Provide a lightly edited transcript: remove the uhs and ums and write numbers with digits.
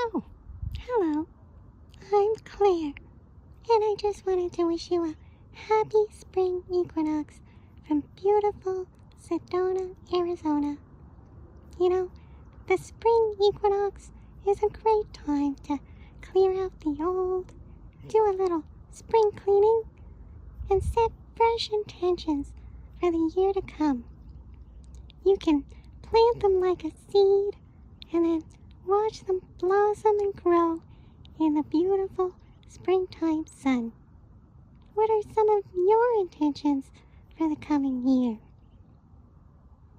Oh, hello. I'm Claire, and I just wanted to wish you a happy spring equinox from beautiful Sedona, Arizona. You know, the spring equinox is a great time to clear out the old, do a little spring cleaning, and set fresh intentions for the year to come. You can plant them like a seed and then watch them blossom and grow in the beautiful springtime sun. What are some of your intentions for the coming year?